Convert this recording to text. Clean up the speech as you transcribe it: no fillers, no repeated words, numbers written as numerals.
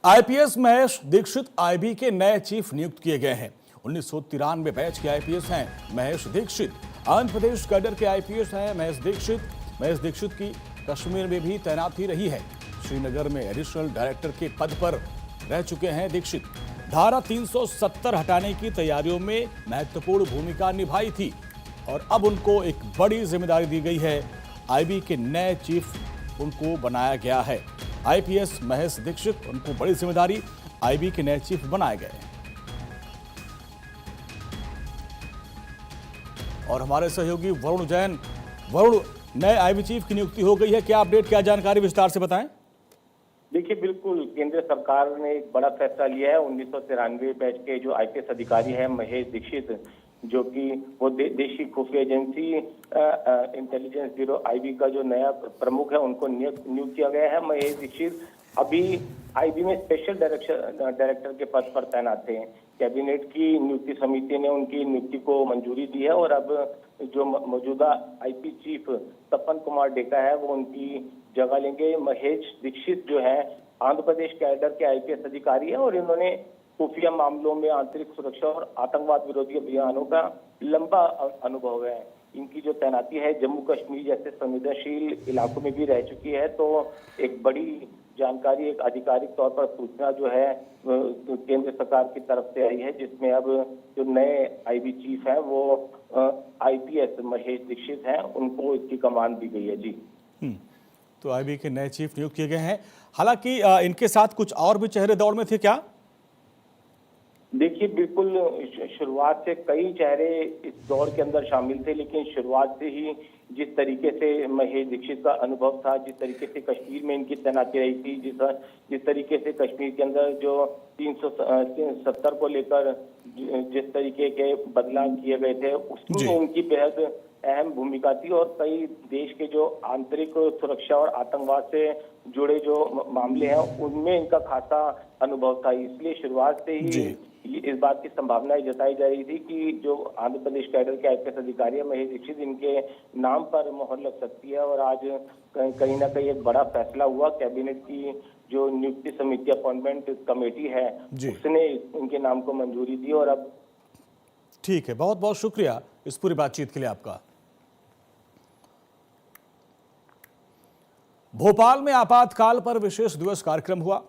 IPS Mahesh Dixit IB के नए chief नियुक्त किए गए हैं। 1993 बैच के आईपीएस हैं महेश दीक्षित। आंध्र प्रदेश कैडर के आईपीएस हैं महेश दीक्षित की कश्मीर में भी तैनाती रही है। श्रीनगर में एडिशनल डायरेक्टर के पद पर रह चुके हैं दीक्षित। धारा 370 हटाने की तैयारियों में महत्वपूर्ण भूमिका निभाई थी और अब उनको एक बड़ी जिम्मेदारी दी गई है। आईबी के नए चीफ उनको बनाया गया है। आईपीएस महेश दीक्षित, उनको बड़ी जिम्मेदारी, आईबी के नए चीफ बनाए गए। और हमारे सहयोगी वरुण जैन, वरुण, नए आईबी चीफ की नियुक्ति हो गई है, क्या अपडेट, क्या जानकारी, विस्तार से बताएं। देखिए, बिल्कुल केंद्र सरकार ने एक बड़ा फैसला लिया है। 1993 बैच के जो आईपीएस अधिकारी हैं महेश दीक्षित, जो कि वो देशी खुफिया एजेंसी इंटेलिजेंस ब्यूरो आईबी का जो नया प्रमुख है, उनको नियुक्त किया गया है। महेश दीक्षित अभी आईबी में स्पेशल डायरेक्टर के पद पर तैनात थे। कैबिनेट की नियुक्ति समिति ने उनकी नियुक्ति को मंजूरी दी है और अब जो मौजूदा आईपी चीफ तपन कुमार डेका है, वो उनकी जगह लेंगे। महेश दीक्षित जो है आंध्र प्रदेश कैडर के आईपीएस अधिकारी है और इन्होंने खुफिया मामलों में आंतरिक सुरक्षा और आतंकवाद विरोधी अभियानों का लंबा अनुभव है। इनकी जो तैनाती है जम्मू कश्मीर जैसे संवेदनशील इलाकों में भी रह चुकी है, तो एक बड़ी जानकारी, एक आधिकारिक तौर पर सूचना जो है केंद्र सरकार की तरफ से आई है, जिसमें अब जो नए आईबी चीफ हैं वो आईपीएस महेश दीक्षित हैं, उनको इसकी कमान दी गई है। जी, तो आईबी के नए चीफ नियुक्त किए गए हैं। हालांकि इनके साथ कुछ और भी चेहरे दौड़ में थे क्या? देखिए, बिल्कुल शुरुआत से कई चेहरे इस दौर के अंदर शामिल थे, लेकिन शुरुआत से ही जिस तरीके से महेश दीक्षित का अनुभव था, जिस तरीके से कश्मीर में इनकी तैनाती रही थी, जिस तरीके से कश्मीर के अंदर जो 370 को लेकर जिस तरीके के बदलाव किए गए थे, उसमें उनकी बेहद अहम भूमिका थी और कई देश के जो आंतरिक सुरक्षा और आतंकवाद से जुड़े जो मामले हैं, उनमें इनका खासा अनुभव था। इसलिए शुरुआत से ही इस बात की संभावना जताई जा रही थी कि जो आंध्र प्रदेश कैडर के आईपीएस अधिकारी है महेश दीक्षित, इनके नाम पर मोहर लग सकती है। और आज कहीं ना कहीं एक बड़ा फैसला हुआ। कैबिनेट की जो नियुक्ति समिति, अपॉइंटमेंट कमेटी है, उसने इनके नाम को मंजूरी दी। और अब ठीक है, बहुत बहुत शुक्रिया इस पूरी बातचीत के लिए आपका। भोपाल में आपातकाल पर विशेष दिवस कार्यक्रम हुआ।